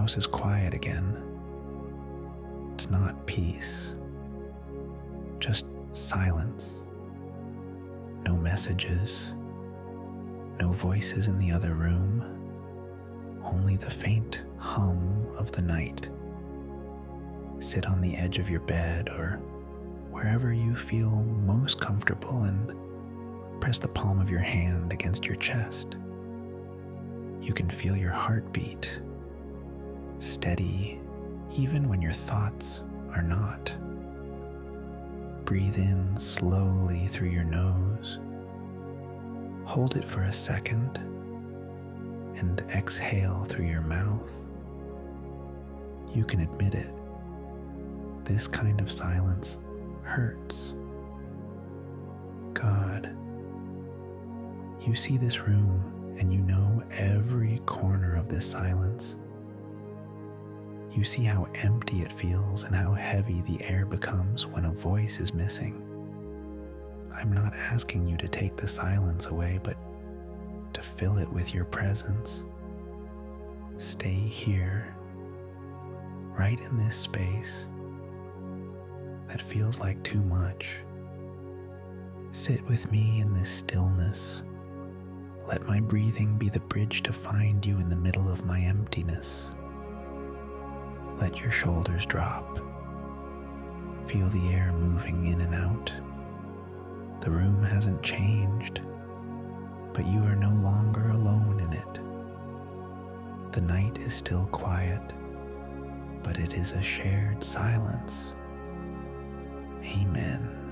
house is quiet again. It's not peace, just silence. No messages, no voices in the other room, only the faint hum of the night. Sit on the edge of your bed or wherever you feel most comfortable and press the palm of your hand against your chest. You can feel your heartbeat, steady even when your thoughts are not. Breathe in slowly through your nose. Hold it for a second and exhale through your mouth. You can admit it. This kind of silence hurts. God, you see this room and you know every corner of this silence. You see how empty it feels and how heavy the air becomes when a voice is missing. I'm not asking you to take the silence away, but to fill it with your presence. Stay here, right in this space that feels like too much. Sit with me in this stillness. Let my breathing be the bridge to find you in the middle of my emptiness. Let your shoulders drop. Feel the air moving in and out. The room hasn't changed, but you are no longer alone in it. The night is still quiet, but it is a shared silence. Amen.